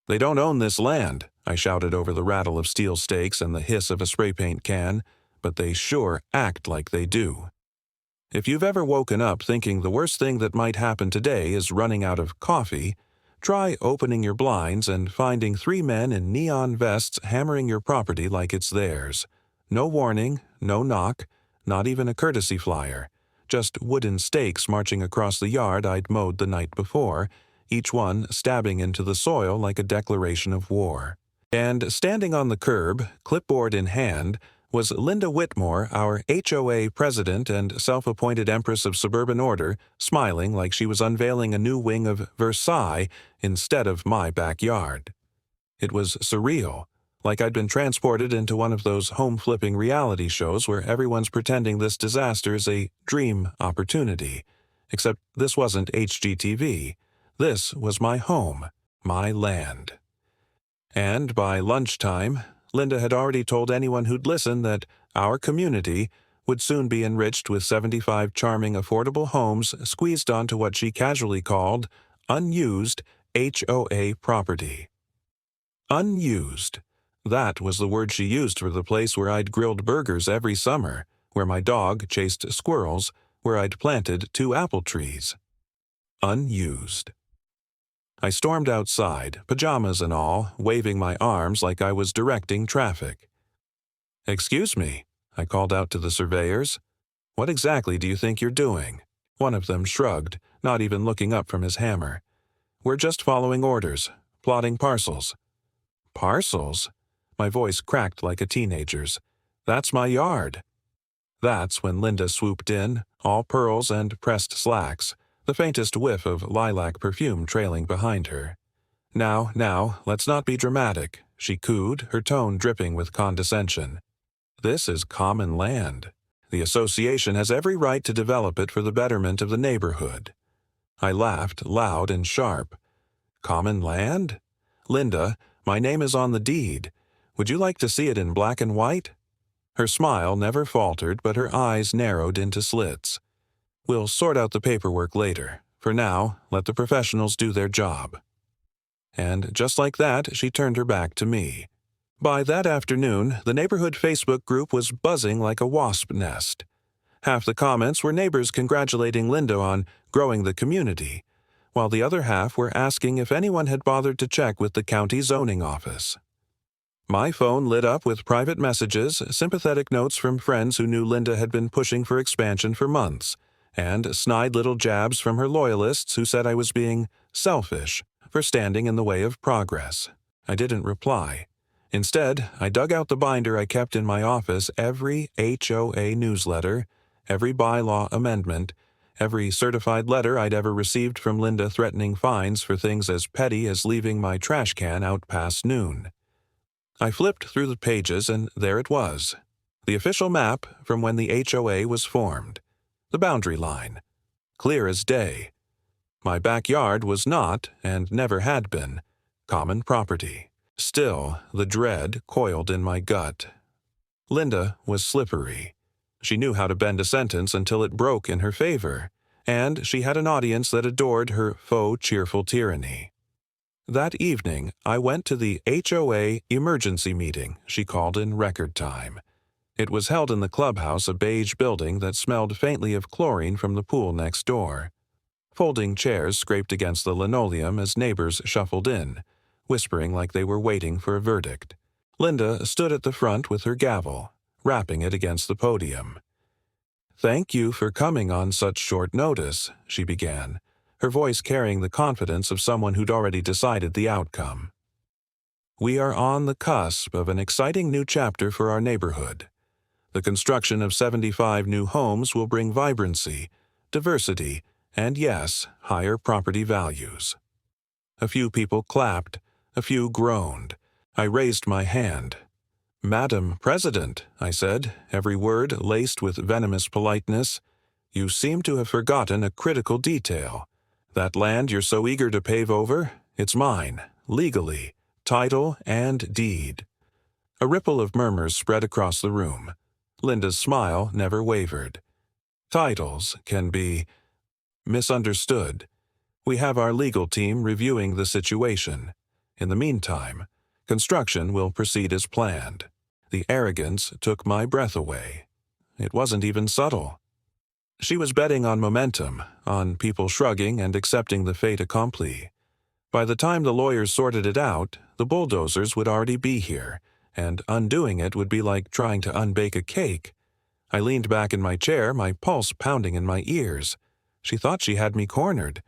"They don't own this land," I shouted over the rattle of steel stakes and the hiss of a spray paint can, "but they sure act like they do." If you've ever woken up thinking the worst thing that might happen today is running out of coffee, try opening your blinds and finding 3 men in neon vests hammering your property like it's theirs. No warning, no knock, not even a courtesy flyer. Just wooden stakes marching across the yard I'd mowed the night before, each one stabbing into the soil like a declaration of war. And standing on the curb, clipboard in hand, was Linda Whitmore, our HOA president and self-appointed empress of suburban order, smiling like she was unveiling a new wing of Versailles instead of my backyard. It was surreal, like I'd been transported into one of those home-flipping reality shows where everyone's pretending this disaster is a dream opportunity. Except this wasn't HGTV. This was my home, my land. And by lunchtime, Linda had already told anyone who'd listen that our community would soon be enriched with 75 charming, affordable homes squeezed onto what she casually called unused HOA property. Unused. That was the word she used for the place where I'd grilled burgers every summer, where my dog chased squirrels, where I'd planted 2 apple trees. Unused. I stormed outside, pajamas and all, waving my arms like I was directing traffic. "Excuse me," I called out to the surveyors. "What exactly do you think you're doing?" One of them shrugged, not even looking up from his hammer. "We're just following orders, plotting parcels." "Parcels?" My voice cracked like a teenager's. "That's my yard." That's when Linda swooped in, all pearls and pressed slacks, the faintest whiff of lilac perfume trailing behind her. Now, let's not be dramatic," she cooed, her tone dripping with condescension. "This is common land. The association has every right to develop it for the betterment of the neighborhood." I laughed, loud and sharp. "Common land? Linda, my name is on the deed. Would you like to see it in black and white?" Her smile never faltered, but her eyes narrowed into slits. "We'll sort out the paperwork later. For now, let the professionals do their job." And just like that, she turned her back to me. By that afternoon, the neighborhood Facebook group was buzzing like a wasp nest. Half the comments were neighbors congratulating Linda on growing the community, while the other half were asking if anyone had bothered to check with the county zoning office. My phone lit up with private messages, sympathetic notes from friends who knew Linda had been pushing for expansion for months, and snide little jabs from her loyalists who said I was being selfish for standing in the way of progress. I didn't reply. Instead, I dug out the binder I kept in my office every HOA newsletter, every bylaw amendment, every certified letter I'd ever received from Linda threatening fines for things as petty as leaving my trash can out past noon. I flipped through the pages, and there it was. The official map from when the HOA was formed. The boundary line. Clear as day. My backyard was not, and never had been, common property. Still, the dread coiled in my gut. Linda was slippery. She knew how to bend a sentence until it broke in her favor, and she had an audience that adored her faux cheerful tyranny. That evening, I went to the HOA emergency meeting she called in record time. It was held in the clubhouse, a beige building that smelled faintly of chlorine from the pool next door. Folding chairs scraped against the linoleum as neighbors shuffled in, whispering like they were waiting for a verdict. Linda stood at the front with her gavel, rapping it against the podium. "Thank you for coming on such short notice," she began, her voice carrying the confidence of someone who'd already decided the outcome. "We are on the cusp of an exciting new chapter for our neighborhood. The construction of 75 new homes will bring vibrancy, diversity, and yes, higher property values." A few people clapped, a few groaned. I raised my hand. "Madam President," I said, every word laced with venomous politeness, "you seem to have forgotten a critical detail. That land you're so eager to pave over, it's mine, legally, title and deed." A ripple of murmurs spread across the room. Linda's smile never wavered. "Titles can be misunderstood. We have our legal team reviewing the situation. In the meantime, construction will proceed as planned. The arrogance took my breath away. It wasn't even subtle. She was betting on momentum, on people shrugging and accepting the fait accompli. By the time the lawyers sorted it out, the bulldozers would already be here, and undoing it would be like trying to unbake a cake. I leaned back in my chair, my pulse pounding in my ears. She thought she had me cornered.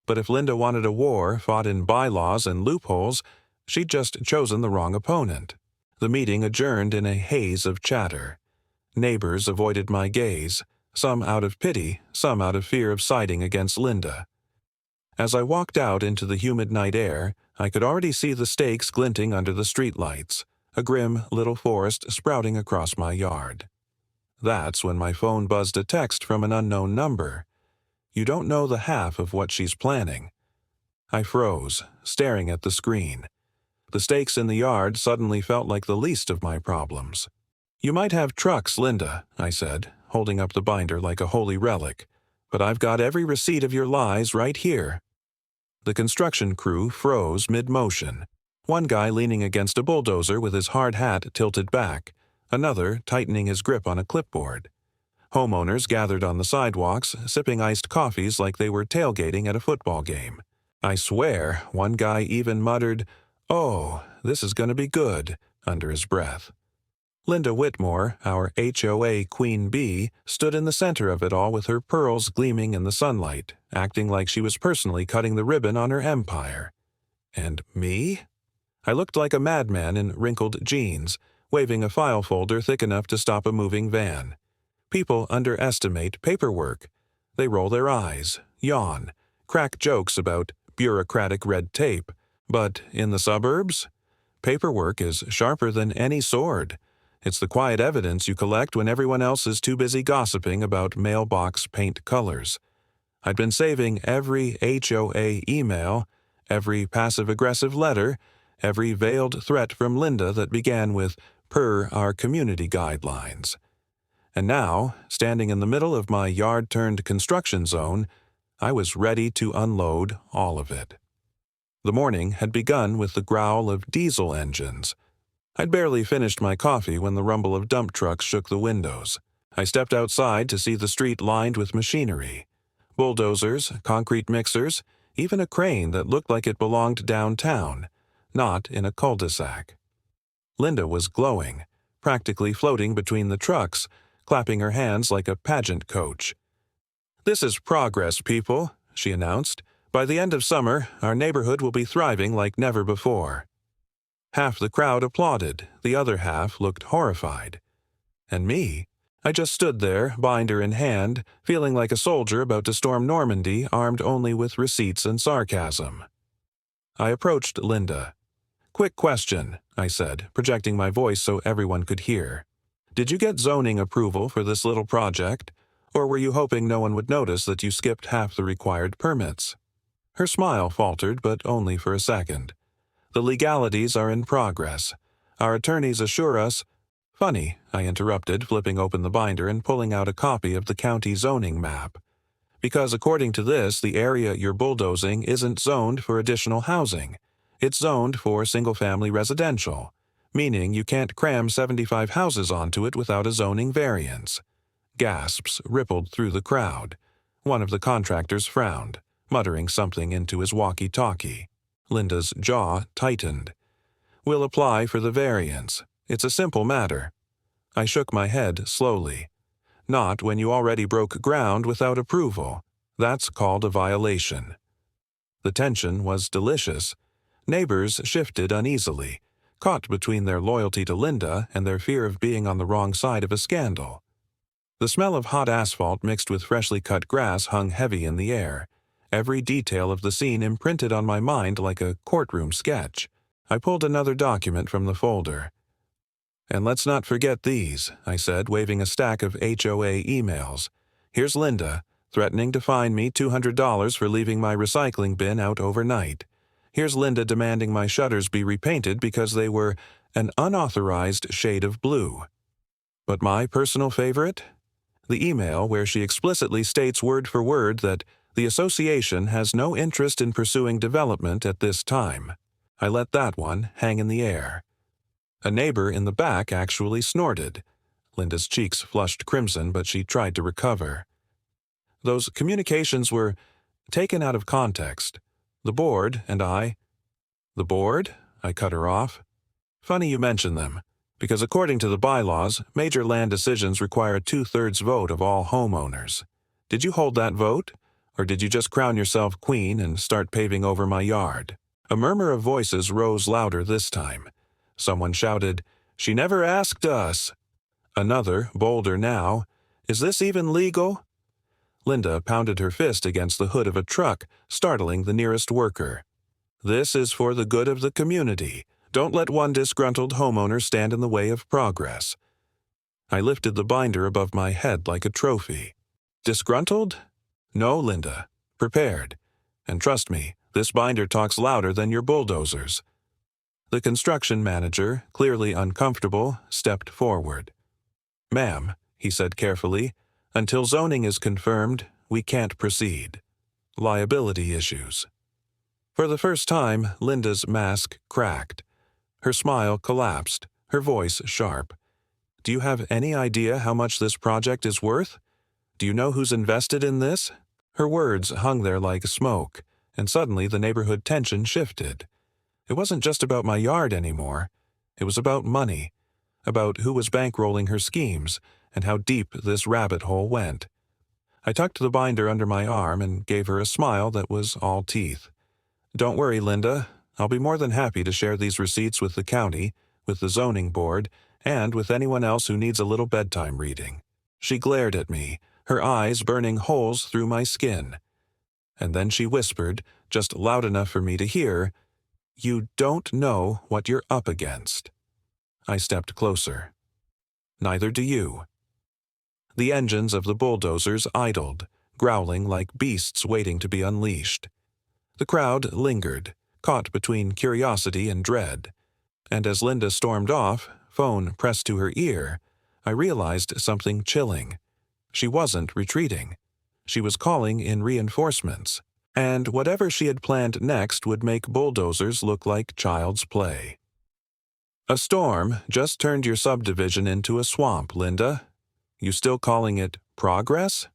But if Linda wanted a war fought in bylaws and loopholes, she'd just chosen the wrong opponent. The meeting adjourned in a haze of chatter. Neighbors avoided my gaze, some out of pity, some out of fear of siding against Linda. As I walked out into the humid night air, I could already see the stakes glinting under the streetlights, a grim little forest sprouting across my yard. That's when my phone buzzed a text from an unknown number. "You don't know the half of what she's planning." I froze, staring at the screen. The stakes in the yard suddenly felt like the least of my problems. "You might have trucks, Linda," I said, holding up the binder like a holy relic, "but I've got every receipt of your lies right here." The construction crew froze mid-motion, one guy leaning against a bulldozer with his hard hat tilted back, another tightening his grip on a clipboard. Homeowners gathered on the sidewalks, sipping iced coffees like they were tailgating at a football game. I swear, one guy even muttered, "Oh, this is going to be good," under his breath. Linda Whitmore, our HOA queen bee, stood in the center of it all with her pearls gleaming in the sunlight, acting like she was personally cutting the ribbon on her empire. And me? I looked like a madman in wrinkled jeans, waving a file folder thick enough to stop a moving van. People underestimate paperwork. They roll their eyes, yawn, crack jokes about bureaucratic red tape. But in the suburbs, paperwork is sharper than any sword. It's the quiet evidence you collect when everyone else is too busy gossiping about mailbox paint colors. I'd been saving every HOA email, every passive-aggressive letter, every veiled threat from Linda that began with "per our community guidelines." And now, standing in the middle of my yard-turned construction zone, I was ready to unload all of it. The morning had begun with the growl of diesel engines. I'd barely finished my coffee when the rumble of dump trucks shook the windows. I stepped outside to see the street lined with machinery. Bulldozers, concrete mixers, even a crane that looked like it belonged downtown, not in a cul-de-sac. Linda was glowing, practically floating between the trucks, clapping her hands like a pageant coach. "This is progress, people," she announced. "By the end of summer, our neighborhood will be thriving like never before." Half the crowd applauded, the other half looked horrified. And me? I just stood there, binder in hand, feeling like a soldier about to storm Normandy, armed only with receipts and sarcasm. I approached Linda. "Quick question," I said, projecting my voice so everyone could hear. "Did you get zoning approval for this little project? Or were you hoping no one would notice that you skipped half the required permits?" Her smile faltered, but only for a second. "The legalities are in progress. Our attorneys assure us—" "Funny," I interrupted, flipping open the binder and pulling out a copy of the county zoning map. "Because according to this, the area you're bulldozing isn't zoned for additional housing. It's zoned for single-family residential, meaning you can't cram 75 houses onto it without a zoning variance." Gasps rippled through the crowd. One of the contractors frowned, muttering something into his walkie-talkie. Linda's jaw tightened. "We'll apply for the variance. It's a simple matter." I shook my head slowly. "Not when you already broke ground without approval. That's called a violation." The tension was delicious. Neighbors shifted uneasily, caught between their loyalty to Linda and their fear of being on the wrong side of a scandal. The smell of hot asphalt mixed with freshly cut grass hung heavy in the air. Every detail of the scene imprinted on my mind like a courtroom sketch. I pulled another document from the folder. "And let's not forget these," I said, waving a stack of HOA emails. "Here's Linda, threatening to fine me $200 for leaving my recycling bin out overnight. Here's Linda demanding my shutters be repainted because they were an unauthorized shade of blue. But my personal favorite? The email where she explicitly states word for word that the association has no interest in pursuing development at this time. I let that one hang in the air. A neighbor in the back actually snorted. Linda's cheeks flushed crimson, but she tried to recover. Those communications were taken out of context. The board and I— The board? I cut her off. Funny you mention them, because according to the bylaws, major land decisions require a 2/3 vote of all homeowners. Did you hold that vote? Or did you just crown yourself queen and start paving over my yard? A murmur of voices rose louder this time. Someone shouted, "She never asked us." Another, bolder now, "Is this even legal?" Linda pounded her fist against the hood of a truck, startling the nearest worker. "This is for the good of the community. Don't let one disgruntled homeowner stand in the way of progress." I lifted the binder above my head like a trophy. Disgruntled? No, Linda. Prepared. And trust me, this binder talks louder than your bulldozers. The construction manager, clearly uncomfortable, stepped forward. "Ma'am," he said carefully, "until zoning is confirmed, we can't proceed. Liability issues." For the first time, Linda's mask cracked. Her smile collapsed, her voice sharp. "Do you have any idea how much this project is worth? Do you know who's invested in this?" Her words hung there like smoke, and suddenly the neighborhood tension shifted. It wasn't just about my yard anymore. It was about money, about who was bankrolling her schemes, and how deep this rabbit hole went. I tucked the binder under my arm and gave her a smile that was all teeth. "Don't worry, Linda. I'll be more than happy to share these receipts with the county, with the zoning board, and with anyone else who needs a little bedtime reading." She glared at me, her eyes burning holes through my skin. And then she whispered, just loud enough for me to hear, "You don't know what you're up against." I stepped closer. "Neither do you." The engines of the bulldozers idled, growling like beasts waiting to be unleashed. The crowd lingered, caught between curiosity and dread. And as Linda stormed off, phone pressed to her ear, I realized something chilling. She wasn't retreating. She was calling in reinforcements. And whatever she had planned next would make bulldozers look like child's play. "A storm just turned your subdivision into a swamp, Linda. You still calling it progress?"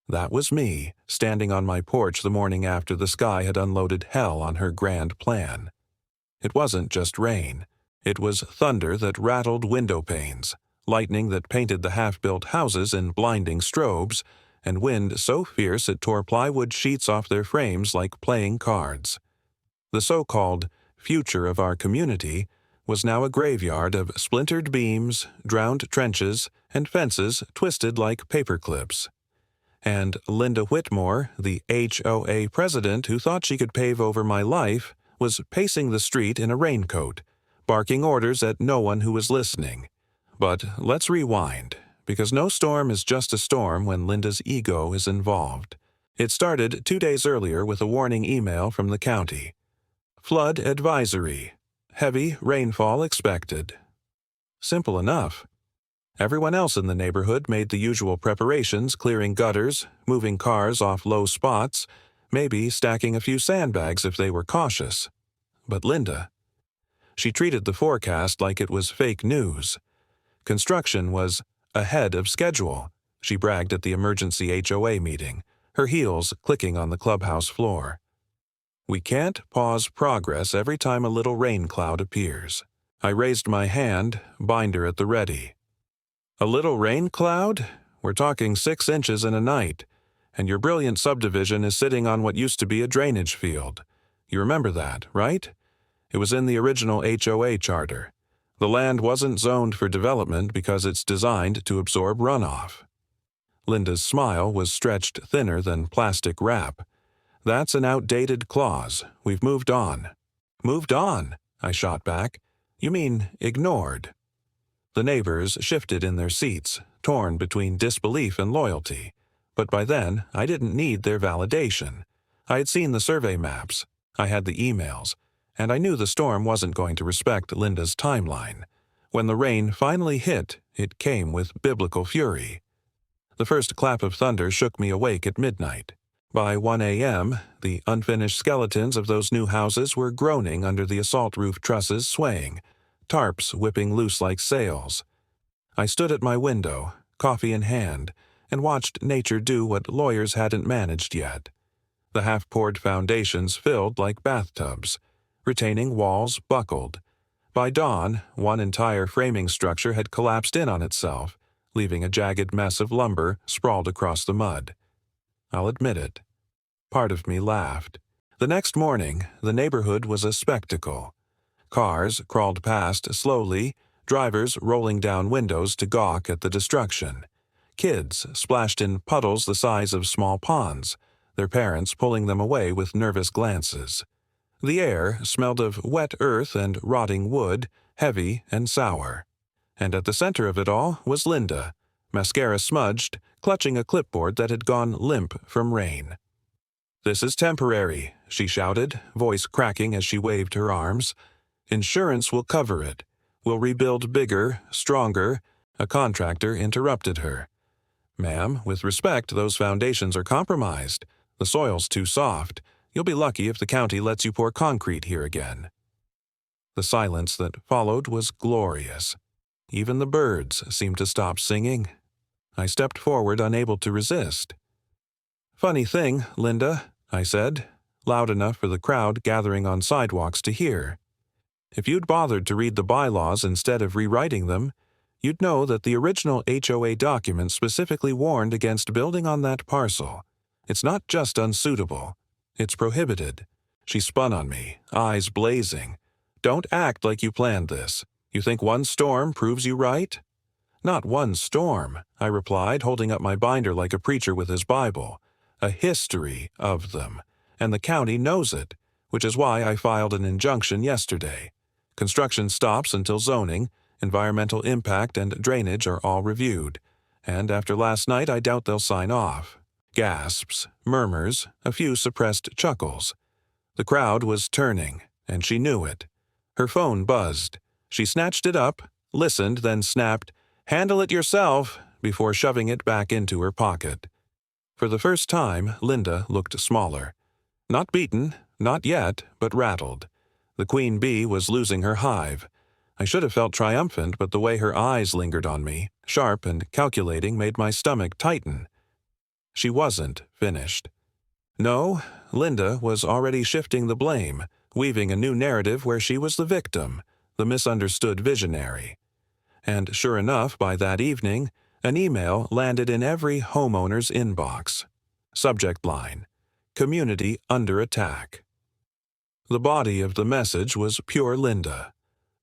That was me, standing on my porch the morning after the sky had unloaded hell on her grand plan. It wasn't just rain. It was thunder that rattled window panes, lightning that painted the half-built houses in blinding strobes, and wind so fierce it tore plywood sheets off their frames like playing cards. The so-called future of our community was now a graveyard of splintered beams, drowned trenches, and fences twisted like paper clips. And Linda Whitmore, the HOA president who thought she could pave over my life, was pacing the street in a raincoat, barking orders at no one who was listening. But let's rewind, because no storm is just a storm when Linda's ego is involved. It started 2 days earlier with a warning email from the county. Flood advisory. Heavy rainfall expected. Simple enough. Everyone else in the neighborhood made the usual preparations, clearing gutters, moving cars off low spots, maybe stacking a few sandbags if they were cautious. But Linda, she treated the forecast like it was fake news. Construction was ahead of schedule, she bragged at the emergency HOA meeting, her heels clicking on the clubhouse floor. We can't pause progress every time a little rain cloud appears. I raised my hand, binder at the ready. A little rain cloud? We're talking 6 inches in a night, and your brilliant subdivision is sitting on what used to be a drainage field. You remember that, right? It was in the original HOA charter. The land wasn't zoned for development because it's designed to absorb runoff. Linda's smile was stretched thinner than plastic wrap. That's an outdated clause. We've moved on. Moved on, I shot back. You mean ignored. The neighbors shifted in their seats, torn between disbelief and loyalty. But by then, I didn't need their validation. I had seen the survey maps. I had the emails. And I knew the storm wasn't going to respect Linda's timeline. When the rain finally hit, it came with biblical fury. The first clap of thunder shook me awake at midnight. By 1 a.m., the unfinished skeletons of those new houses were groaning under the assault roof trusses swaying, tarps whipping loose like sails. I stood at my window, coffee in hand, and watched nature do what lawyers hadn't managed yet. The half-poured foundations filled like bathtubs, retaining walls buckled. By dawn, one entire framing structure had collapsed in on itself, leaving a jagged mess of lumber sprawled across the mud. I'll admit it. Part of me laughed. The next morning, the neighborhood was a spectacle. Cars crawled past slowly, drivers rolling down windows to gawk at the destruction. Kids splashed in puddles the size of small ponds, their parents pulling them away with nervous glances. The air smelled of wet earth and rotting wood, heavy and sour. And at the center of it all was Linda, mascara smudged, clutching a clipboard that had gone limp from rain. "This is temporary," she shouted, voice cracking as she waved her arms. "Insurance will cover it. We'll rebuild bigger, stronger." A contractor interrupted her. "Ma'am, with respect, those foundations are compromised. The soil's too soft. You'll be lucky if the county lets you pour concrete here again." The silence that followed was glorious. Even the birds seemed to stop singing. I stepped forward, unable to resist. "Funny thing, Linda," I said, loud enough for the crowd gathering on sidewalks to hear. "If you'd bothered to read the bylaws instead of rewriting them, you'd know that the original HOA document specifically warned against building on that parcel. It's not just unsuitable. It's prohibited." She spun on me, eyes blazing. "Don't act like you planned this. You think one storm proves you right?" "Not one storm," I replied, holding up my binder like a preacher with his Bible. "A history of them. And the county knows it, which is why I filed an injunction yesterday. Construction stops until zoning, environmental impact and drainage are all reviewed. And after last night, I doubt they'll sign off." Gasps, murmurs, a few suppressed chuckles. The crowd was turning, and she knew it. Her phone buzzed. She snatched it up, listened, then snapped, "Handle it yourself," before shoving it back into her pocket. For the first time, Linda looked smaller. Not beaten, not yet, but rattled. The queen bee was losing her hive. I should have felt triumphant, but the way her eyes lingered on me, sharp and calculating, made my stomach tighten. She wasn't finished. No, Linda was already shifting the blame, weaving a new narrative where she was the victim, the misunderstood visionary. And sure enough, by that evening, an email landed in every homeowner's inbox. Subject line: "Community under attack." The body of the message was pure Linda.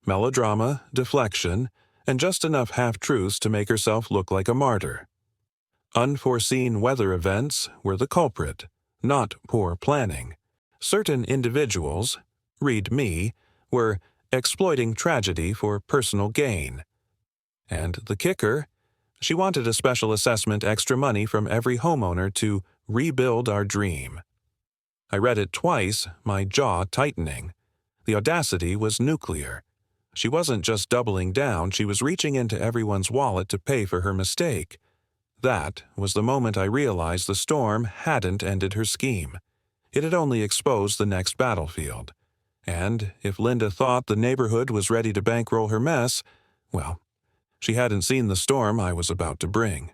Melodrama, deflection, and just enough half-truths to make herself look like a martyr. Unforeseen weather events were the culprit, not poor planning. Certain individuals, read me, were exploiting tragedy for personal gain. And the kicker? She wanted a special assessment extra money from every homeowner to rebuild our dream. I read it twice, my jaw tightening. The audacity was nuclear. She wasn't just doubling down, she was reaching into everyone's wallet to pay for her mistake. That was the moment I realized the storm hadn't ended her scheme. It had only exposed the next battlefield. And if Linda thought the neighborhood was ready to bankroll her mess, well, she hadn't seen the storm I was about to bring.